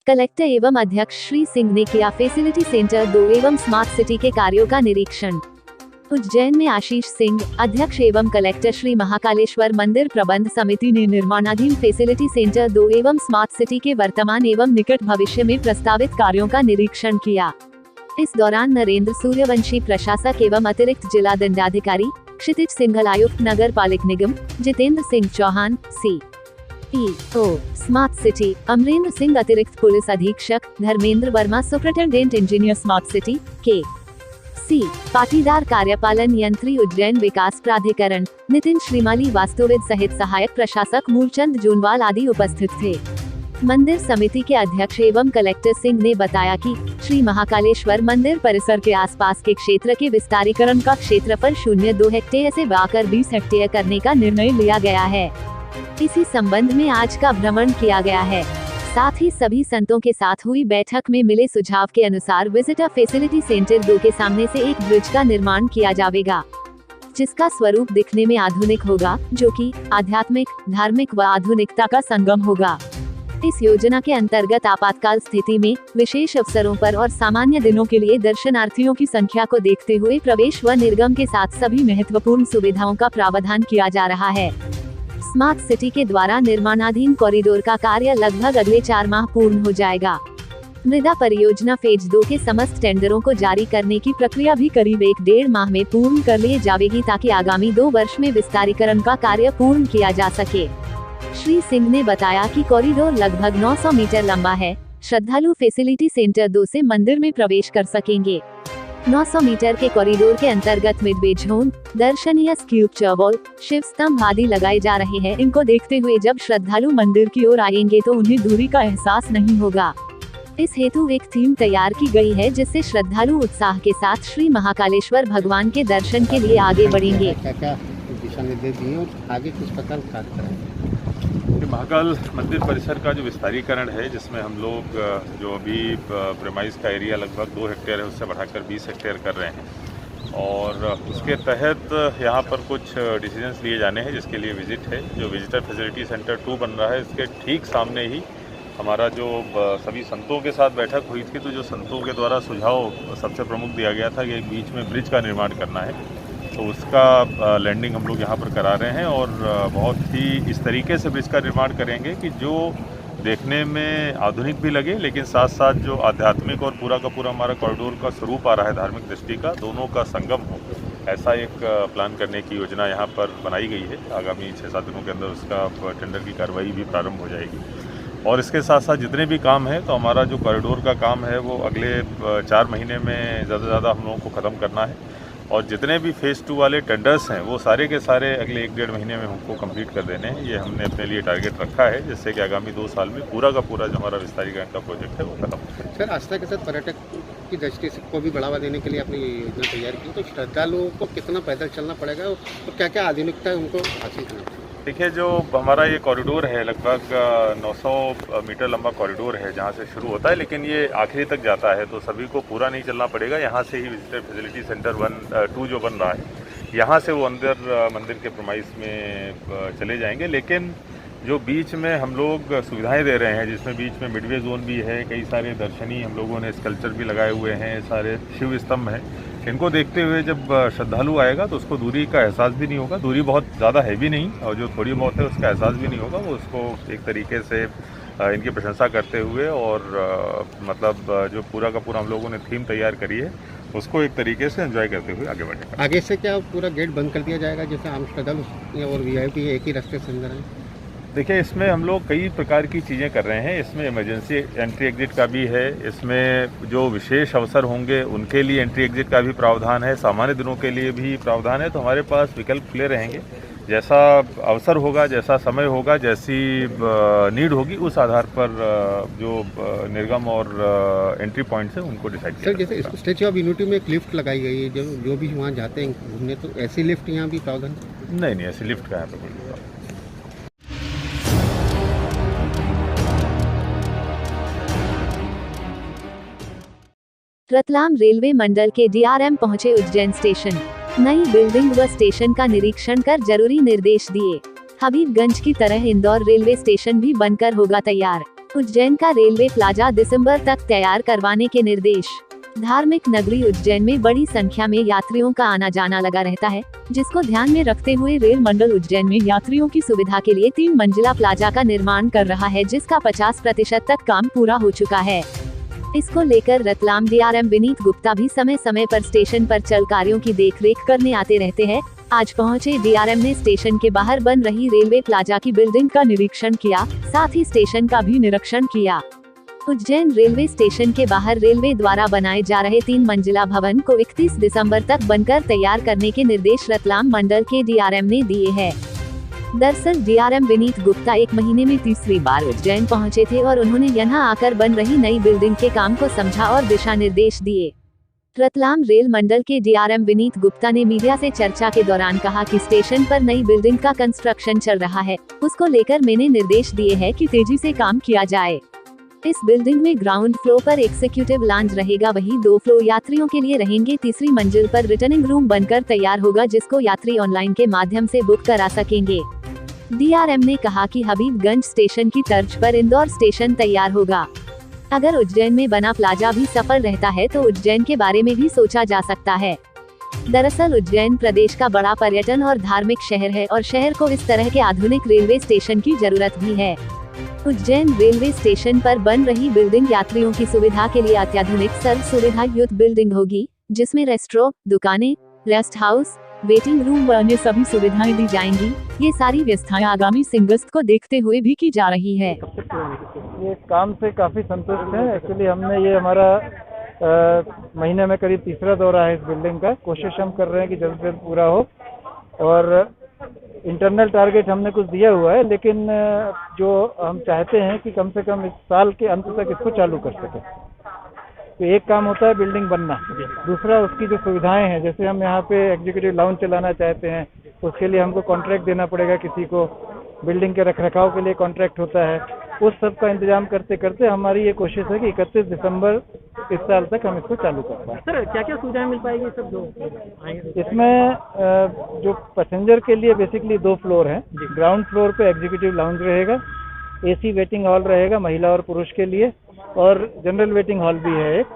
Collector एवं अध्यक्ष श्री सिंह ने किया फैसिलिटी सेंटर 2 एवं स्मार्ट सिटी के कार्यों का निरीक्षण। उज्जैन में आशीष सिंह, अध्यक्ष एवं कलेक्टर श्री महाकालेश्वर मंदिर प्रबंध समिति ने निर्माणाधीन फैसिलिटी सेंटर 2 एवं स्मार्ट सिटी के वर्तमान एवं निकट भविष्य में प्रस्तावित कार्यों का निरीक्षण किया। इस दौरान नरेंद्र सूर्यवंशी प्रशासक एवं अतिरिक्त जिला दंडाधिकारी, क्षितिज सिंघल आयुक्त नगर पालिक निगम, Jitendra Singh Chauhan CEO smart city, Amarendra Singh अतिरिक्त पुलिस अधीक्षक, Dharmendra Verma superintendent engineer smart city KC Patidar कार्यपालन यंत्री उज्जैन विकास प्राधिकरण, नितिन श्रीमाली वास्तुविद सहित सहायक प्रशासक मूलचंद जूनवाल आदि उपस्थित थे। मंदिर समिति के अध्यक्ष एवं कलेक्टर सिंह ने बताया कि श्री महाकालेश्वर मंदिर परिसर के आसपास के क्षेत्र के विस्तारीकरण का क्षेत्रफल 0.2 हेक्टेयर से बढ़ाकर 20 हेक्टेयर करने का निर्णय लिया गया है। इसी संबंध में आज का भ्रमण किया गया है। साथ ही सभी संतों के साथ हुई बैठक में मिले सुझाव के अनुसार विजिटर फैसिलिटी सेंटर 2 के सामने से एक ब्रिज का निर्माण किया जाएगा, जिसका स्वरूप दिखने में आधुनिक होगा, जो कि आध्यात्मिक, धार्मिक व आधुनिकता का संगम होगा। इस योजना के अंतर्गत आपातकाल स्थिति में, विशेष अवसरों पर और सामान्य दिनों के लिए दर्शनार्थियों की संख्या को देखते हुए प्रवेश व निर्गम के साथ सभी महत्वपूर्ण सुविधाओं का प्रावधान किया जा रहा है। स्मार्ट सिटी के द्वारा निर्माणाधीन कॉरिडोर का कार्य लगभग अगले 4 माह पूर्ण हो जाएगा। मृदा परियोजना फेज 2 के समस्त टेंडरों को जारी करने की प्रक्रिया भी करीब 1-1.5 माह में पूर्ण कर ली जाएगी, ताकि आगामी 2 वर्ष में विस्तारीकरण का कार्य पूर्ण किया जा सके। श्री सिंह ने बताया कि कॉरिडोर लगभग 900 मीटर लंबा है। श्रद्धालु फैसिलिटी सेंटर 2 से मंदिर में प्रवेश कर सकेंगे। 900 मीटर के कॉरिडोर के अंतर्गत मिडवे जोन, दर्शनीय स्कल्पचर वॉल, शिव स्तंभ आदि लगाए जा रहे हैं। इनको देखते हुए जब श्रद्धालु मंदिर की ओर आएंगे तो उन्हें दूरी का एहसास नहीं होगा। इस हेतु एक थीम तैयार की गई है, जिससे श्रद्धालु उत्साह के साथ श्री महाकालेश्वर भगवान के दर्शन के लिए आगे बढ़ेंगे। दिशा निर्देश दिए और आगे किस प्रकार कार्य करेंगे? महाकाल मंदिर परिसर का जो विस्तारीकरण है, जिसमें हम लोग जो अभी प्रेमाइस का एरिया लगभग 2 हेक्टेयर है, उससे बढ़ाकर 20 हेक्टेयर कर रहे हैं और उसके तहत यहाँ पर कुछ डिसीजंस लिए जाने हैं, जिसके लिए विजिट है। जो विजिटर फैसिलिटी सेंटर 2 बन रहा है, इसके ठीक सामने ही हमारा जो सभी संतों के साथ बैठक हुई थी, तो जो संतों के द्वारा सुझाव सबसे प्रमुख दिया गया था कि एक बीच में ब्रिज का निर्माण करना है, तो उसका लैंडिंग हम लोग यहाँ पर करा रहे हैं और बहुत ही इस तरीके से ब्रिज का निर्माण करेंगे कि जो देखने में आधुनिक भी लगे, लेकिन साथ साथ जो आध्यात्मिक और पूरा का पूरा हमारा कॉरिडोर का स्वरूप आ रहा है धार्मिक दृष्टि का, दोनों का संगम हो, ऐसा एक प्लान करने की योजना यहाँ पर बनाई गई है। आगामी 6-7 दिनों के अंदर उसका टेंडर की कार्रवाई भी प्रारंभ हो जाएगी और इसके साथ साथ जितने भी काम हैं, तो हमारा जो कॉरिडोर का काम है वो अगले 4 महीने में ज़्यादा से ज़्यादा हम लोगों को ख़त्म करना है और जितने भी फेज़ 2 वाले टेंडर्स हैं वो सारे के सारे अगले 1-1.5 महीने में हमको कंप्लीट कर देने हैं। ये हमने अपने लिए टारगेट रखा है, जिससे कि आगामी 2 साल में पूरा का पूरा जो हमारा विस्तारीकरण का प्रोजेक्ट है वो खत्म हो। सर, आस्था के साथ पर्यटक की दृष्टि से को भी बढ़ावा देने के लिए आपने ये योजना तैयार की, तो श्रद्धालुओं को कितना पैदल चलना पड़ेगा और क्या क्या आधुनिकता है उनको हासिल करना? देखिए, जो हमारा ये कॉरिडोर है लगभग 900 मीटर लंबा कॉरिडोर है, जहाँ से शुरू होता है, लेकिन ये आखिरी तक जाता है, तो सभी को पूरा नहीं चलना पड़ेगा। यहाँ से ही विजिटर फैसिलिटी सेंटर 2 जो बन रहा है, यहाँ से वो अंदर मंदिर के प्रेमाइस में चले जाएंगे। लेकिन जो बीच में हम लोग सुविधाएं दे रहे हैं, जिसमें बीच में मिडवे जोन भी है, कई सारे दर्शनीय हम लोगों ने स्कल्पचर भी लगाए हुए हैं, सारे शिव स्तंभ हैं, इनको देखते हुए जब श्रद्धालु आएगा तो उसको दूरी का एहसास भी नहीं होगा। दूरी बहुत ज़्यादा है भी नहीं और जो थोड़ी बहुत है उसका एहसास भी नहीं होगा। वो उसको एक तरीके से इनकी प्रशंसा करते हुए और मतलब जो पूरा का पूरा हम लोगों ने थीम तैयार करी है, उसको एक तरीके से एंजॉय करते हुए आगे बढ़ेगा। आगे से क्या पूरा गेट बंद कर दिया जाएगा, जैसे आम श्रद्धालु और VIP एक ही रास्ते से अंदर है? देखिए, इसमें हम लोग कई प्रकार की चीज़ें कर रहे हैं। इसमें इमरजेंसी एंट्री एग्जिट का भी है, इसमें जो विशेष अवसर होंगे उनके लिए एंट्री एग्जिट का भी प्रावधान है, सामान्य दिनों के लिए भी प्रावधान है। तो हमारे पास विकल्प खुले रहेंगे, जैसा अवसर होगा, जैसा समय होगा, जैसी नीड होगी, उस आधार पर जो निर्गम और एंट्री पॉइंट्स हैं उनको डिसाइड किया। सर, जैसे स्टैच्यू ऑफ यूनिटी में एक लिफ्ट लगाई गई है, जो भी वहाँ जाते हैं घूमने, तो ऐसी लिफ्ट यहाँ भी प्रावधान? नहीं, ऐसी लिफ्ट का यहाँ पर कोई। रतलाम रेलवे मंडल के DRM पहुंचे उज्जैन स्टेशन। नई बिल्डिंग व स्टेशन का निरीक्षण कर जरूरी निर्देश दिए। हबीबगंज की तरह इंदौर रेलवे स्टेशन भी बनकर होगा तैयार। उज्जैन का रेलवे प्लाजा दिसंबर तक तैयार करवाने के निर्देश। धार्मिक नगरी उज्जैन में बड़ी संख्या में यात्रियों का आना जाना लगा रहता है, जिसको ध्यान में रखते हुए रेल मंडल उज्जैन में यात्रियों की सुविधा के लिए 3 मंजिला प्लाजा का निर्माण कर रहा है, जिसका 50% तक काम पूरा हो चुका है। इसको लेकर रतलाम डीआरएम विनीत गुप्ता भी समय समय पर स्टेशन पर चल कार्यों की देखरेख करने आते रहते हैं। आज पहुंचे डीआरएम ने स्टेशन के बाहर बन रही रेलवे प्लाजा की बिल्डिंग का निरीक्षण किया, साथ ही स्टेशन का भी निरीक्षण किया। उज्जैन रेलवे स्टेशन के बाहर रेलवे द्वारा बनाए जा रहे 3 मंजिला भवन को 31 दिसंबर तक बनकर तैयार करने के निर्देश रतलाम मंडल के डीआरएम ने दिए हैं। दरअसल डीआरएम विनीत गुप्ता 1 महीने में तीसरी बार उज्जैन पहुंचे थे और उन्होंने यहां आकर बन रही नई बिल्डिंग के काम को समझा और दिशा निर्देश दिए। रतलाम रेल मंडल के डीआरएम विनीत गुप्ता ने मीडिया से चर्चा के दौरान कहा कि स्टेशन पर नई बिल्डिंग का कंस्ट्रक्शन चल रहा है, उसको लेकर मैंने निर्देश दिए हैं कि तेजी से काम किया जाए। इस बिल्डिंग में ग्राउंड फ्लोर पर एग्जीक्यूटिव लॉन्ज रहेगा, वही 2 फ्लोर यात्रियों के लिए रहेंगे। तीसरी मंजिल पर रिटर्निंग रूम बनकर तैयार होगा, जिसको यात्री ऑनलाइन के माध्यम से बुक करा सकेंगे। डीआरएम ने कहा कि हबीबगंज स्टेशन की तर्ज पर इंदौर स्टेशन तैयार होगा। अगर उज्जैन में बना प्लाजा भी सफल रहता है तो उज्जैन के बारे में भी सोचा जा सकता है। दरअसल उज्जैन प्रदेश का बड़ा पर्यटन और धार्मिक शहर है और शहर को इस तरह के आधुनिक रेलवे स्टेशन की जरूरत भी है। उज्जैन रेलवे स्टेशन पर बन रही बिल्डिंग यात्रियों की सुविधा के लिए अत्याधुनिक सर्व सुविधा युक्त बिल्डिंग होगी, जिसमें रेस्टोरेंट, दुकानें, रेस्ट हाउस, वेटिंग रूम व अन्य सभी सुविधाएं दी जाएंगी। ये सारी व्यवस्थाएं आगामी सिंगस्त को देखते हुए भी की जा रही है। ये काम से काफ़ी संतुष्ट हैं। एक्चुअली हमने ये हमारा महीने में करीब तीसरा दौरा है इस बिल्डिंग का। कोशिश हम कर रहे हैं कि जल्द से जल्द पूरा हो और इंटरनल टारगेट हमने कुछ दिया हुआ है, लेकिन जो हम चाहते हैं कि कम से कम इस साल के अंत तक इसको चालू कर सकें। तो एक काम होता है बिल्डिंग बनना, दूसरा उसकी जो सुविधाएं हैं, जैसे हम यहाँ पे एग्जीक्यूटिव लाउंज चलाना चाहते हैं, उसके लिए हमको कॉन्ट्रैक्ट देना पड़ेगा किसी को, बिल्डिंग के रखरखाव के लिए कॉन्ट्रैक्ट होता है, उस सब का इंतजाम करते करते हमारी ये कोशिश है कि 31 दिसंबर इस साल तक हम इसको चालू कर पाएं। सर क्या क्या सुविधाएं मिल पाएगी सब जो आएंगे? इसमें जो पैसेंजर के लिए बेसिकली 2 फ्लोर हैं। ग्राउंड फ्लोर पे एग्जीक्यूटिव लाउंज रहेगा, एसी वेटिंग हॉल रहेगा महिला और पुरुष के लिए, और जनरल वेटिंग हॉल भी है एक,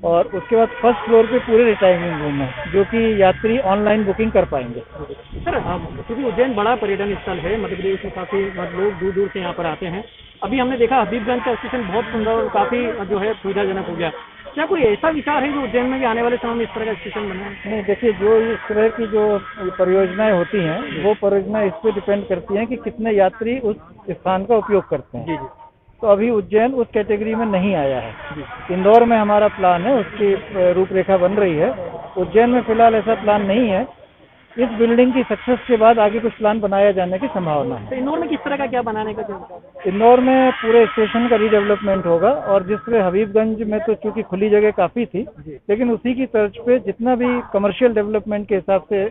और उसके बाद फर्स्ट फ्लोर पे पूरे रिटायरिंग रूम है, जो कि यात्री ऑनलाइन बुकिंग कर पाएंगे। सर क्योंकि उज्जैन बड़ा पर्यटन स्थल है, मध्य प्रदेश में काफ़ी लोग दूर दूर से यहाँ पर आते हैं। अभी हमने देखा हबीबगंज का स्टेशन बहुत सुंदर और काफ़ी जो है सुविधाजनक हो गया। क्या कोई ऐसा विचार है जो उज्जैन में भी आने वाले समय में इस तरह का स्टेशन बना है? नहीं, देखिए, जो इस तरह की जो परियोजनाएं होती हैं वो परियोजनाएं इस पर डिपेंड करती हैं कि कितने यात्री उस स्थान का उपयोग करते हैं। जी। तो अभी उज्जैन उस कैटेगरी में नहीं आया है। इंदौर में हमारा प्लान है, उसकी रूपरेखा बन रही है। उज्जैन में फिलहाल ऐसा प्लान नहीं है। इस बिल्डिंग की सक्सेस के बाद आगे कुछ प्लान बनाया जाने की संभावना है। तो इंदौर में किस तरह का क्या बनाने का? इंदौर में पूरे स्टेशन का रीडेवलपमेंट होगा, और जिससे हबीबगंज में तो चूंकि खुली जगह काफ़ी थी, लेकिन उसी की तर्ज पे जितना भी कमर्शियल डेवलपमेंट के हिसाब से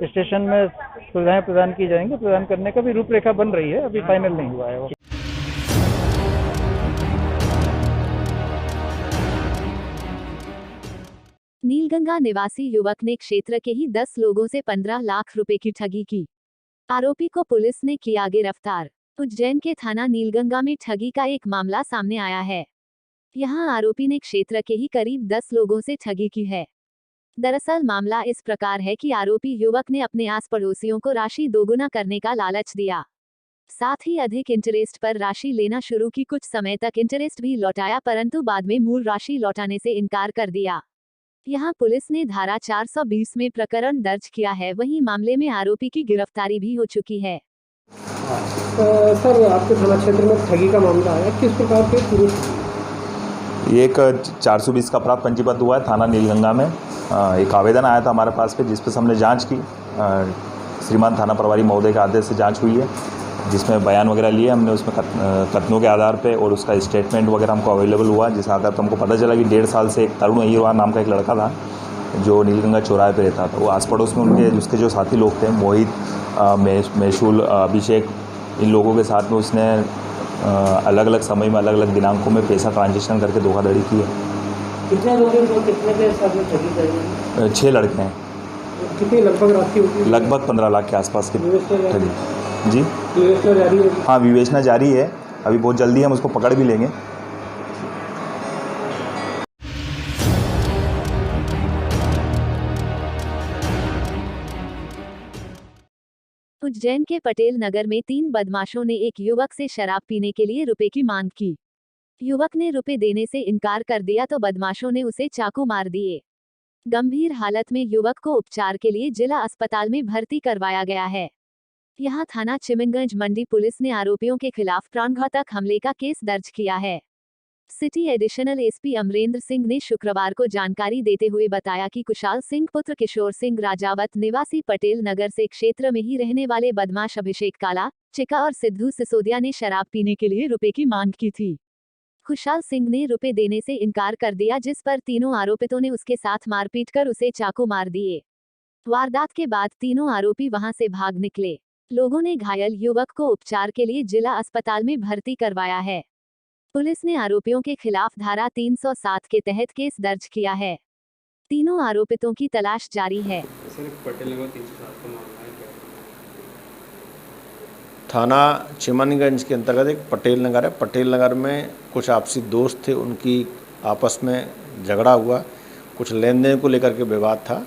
स्टेशन में सुविधाएं प्रदान की जाएंगी, प्रदान करने का भी रूपरेखा बन रही है, अभी फाइनल नहीं हुआ है वो। नीलगंगा निवासी युवक ने क्षेत्र के ही 10 लोगों से 15 लाख रुपए की ठगी की। आरोपी को पुलिस ने किया गिरफ्तार। उज्जैन के थाना नीलगंगा में ठगी का एक मामला सामने आया है। यहां आरोपी ने क्षेत्र के ही करीब 10 लोगों से ठगी की है। दरअसल मामला इस प्रकार है कि आरोपी युवक ने अपने आस पड़ोसियों को राशि दोगुना करने का लालच दिया, साथ ही अधिक इंटरेस्ट पर राशि लेना शुरू की। कुछ समय तक इंटरेस्ट भी लौटाया, परंतु बाद में मूल राशि लौटाने से इनकार कर दिया। यहां पुलिस ने धारा 420 में प्रकरण दर्ज किया है। वहीं मामले में आरोपी की गिरफ्तारी भी हो चुकी है। सर आपके थाना क्षेत्र में ठगी का मामला आया, किस प्रकार के पुरुष? ये एक 420 का अपराध पंजीबद्ध हुआ है थाना नीलगंगा में। एक आवेदन आया था हमारे पास पे, जिस पर हमने जांच की। श्रीमान थाना प्रभारी महोदय के आदेश से जांच हुई है, जिसमें बयान वगैरह लिए हमने। उसमें कथनों के आधार पे और उसका स्टेटमेंट वगैरह हमको अवेलेबल हुआ, जिस आधार पर हमको पता चला कि 1.5 साल से एक तरुण अहिरवार नाम का एक लड़का था, जो नीलगंगा चौराहे पे रहता था। वो आस पड़ोस में उसके जो साथी लोग थे, मोहित, मेशुल, अभिषेक, इन लोगों के साथ में उसने अलग अलग समय में अलग अलग दिनांकों में पैसा ट्रांजेक्शन करके धोखाधड़ी की है। कितने लोग हैं, कितने के साथ में ठगी करी? 6 लड़के हैं। कितनी लगभग राशि होती है? लगभग 15 लाख के आसपास की ठगी। जी विवेचना जारी है? हाँ, विवेचना जारी है। अभी बहुत जल्दी हम उसको पकड़ भी लेंगे। उज्जैन के पटेल नगर में 3 बदमाशों ने एक युवक से शराब पीने के लिए रुपए की मांग की। युवक ने रुपए देने से इनकार कर दिया तो बदमाशों ने उसे चाकू मार दिए। गंभीर हालत में युवक को उपचार के लिए जिला अस्पताल में भर्ती करवाया गया है। यहां थाना चिमनगंज मंडी पुलिस ने आरोपियों के खिलाफ प्राणघातक हमले का केस दर्ज किया है। City additional SP Amrendra Singh ने शुक्रवार को जानकारी देते हुए बताया कि कुशाल सिंह पुत्र किशोर सिंह राजावत निवासी पटेल नगर से क्षेत्र में ही रहने वाले बदमाश अभिषेक काला, चिका और सिद्धू सिसोदिया ने शराब पीने के लिए रुपए की मांग की थी। कुशाल सिंह ने रुपए देने से इनकार कर दिया, जिस पर तीनों आरोपितों ने उसके साथ मारपीट कर उसे चाकू मार दिए। वारदात के बाद तीनों आरोपी वहां से भाग निकले। लोगों ने घायल युवक को उपचार के लिए जिला अस्पताल में भर्ती करवाया है। पुलिस ने आरोपियों के खिलाफ धारा 307 के तहत केस दर्ज किया है। तीनों आरोपितों की तलाश जारी है। थाना चिमनगंज के अंतर्गत एक पटेल नगर है। पटेल नगर में कुछ आपसी दोस्त थे, उनकी आपस में झगड़ा हुआ, कुछ लेन देन को लेकर के विवाद था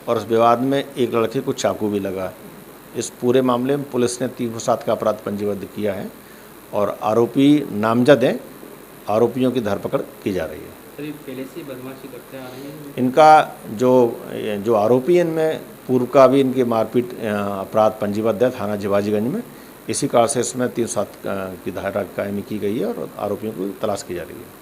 और उस विवाद में एक लड़के को चाकू भी लगा। इस पूरे मामले में पुलिस ने 307 का अपराध पंजीबद्ध किया है और आरोपी नामजद हैं। आरोपियों की धरपकड़ की जा रही है। पहले से बदमाशी करते आ रहे हैं। इनका जो आरोपी है, इनमें पूर्व का भी इनके मारपीट अपराध पंजीबद्ध है थाना जिवाजीगंज में। इसी कारण से इसमें 307 की धारा कायमी की गई है और आरोपियों को तलाश की जा रही है।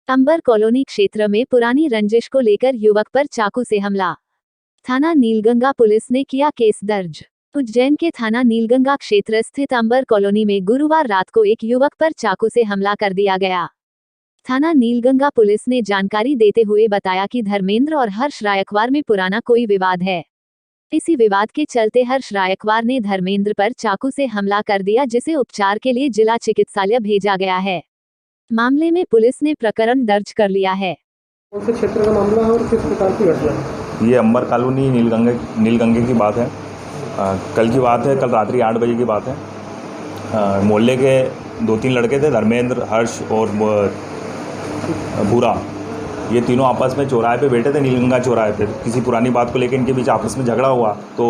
अंबर कॉलोनी क्षेत्र में पुरानी रंजिश को लेकर युवक पर चाकू से हमला। थाना नीलगंगा पुलिस ने किया केस दर्ज। उज्जैन के थाना नीलगंगा क्षेत्र स्थित अंबर कॉलोनी में गुरुवार रात को एक युवक पर चाकू से हमला कर दिया गया। थाना नीलगंगा पुलिस ने जानकारी देते हुए बताया कि धर्मेंद्र और हर्ष रायकवार में पुराना कोई विवाद है। इसी विवाद के चलते हर्ष रायकवार ने धर्मेंद्र पर चाकू से हमला कर दिया, जिसे उपचार के लिए जिला चिकित्सालय भेजा गया है। मामले में पुलिस ने प्रकरण दर्ज कर लिया है। कौन से क्षेत्र का मामला है और किस प्रकार की घटना है? ये अंबर कॉलोनी नीलगंगे की बात है। कल की बात है, कल रात्रि 8 बजे की बात है। मोहल्ले के 2-3 लड़के थे, धर्मेंद्र, हर्ष और भूरा। ये तीनों आपस में चौराहे पे बैठे थे, नीलगंगा चौराहे पे। किसी पुरानी बात को लेकर इनके बीच आपस में झगड़ा हुआ तो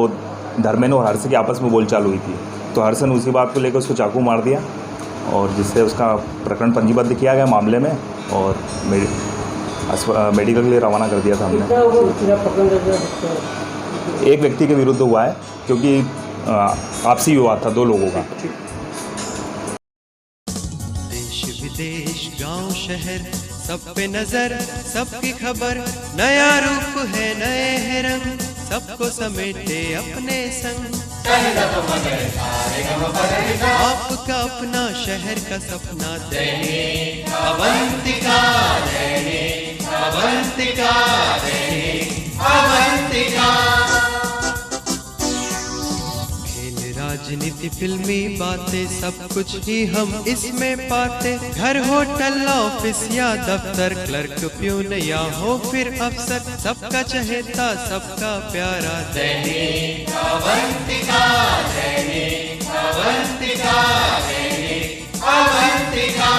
धर्मेंद्र और हर्ष की आपस में बोलचाल हुई थी। तो हर्ष ने उसी बात को लेकर उसको चाकू मार दिया और जिससे उसका प्रकरण पंजीबद्ध किया गया मामले में और मेडिकल के लिए रवाना कर दिया था हमने। एक व्यक्ति के विरुद्ध हुआ है क्योंकि आपसी विवाद था 2 लोगों का। देश विदेश गांव शहर सब पे नजर, सबकी खबर, नया रूप है नए है रंग, सबको समेटे अपने संग। आपका अपना शहर का सपना दैनिक अवंतिका, दैनिक अवंतिका, दैनिक अवंतिका। खेल राजनीति फिल्मी बातें सब कुछ ही हम इसमें पाते। घर होटल ऑफिस या दफ्तर, क्लर्क प्यून या हो फिर अफसर, सबका चहेता सबका प्यारा दैनिक अवंतिका, दैनिक अवंतिका, दैनिक अवंतिका।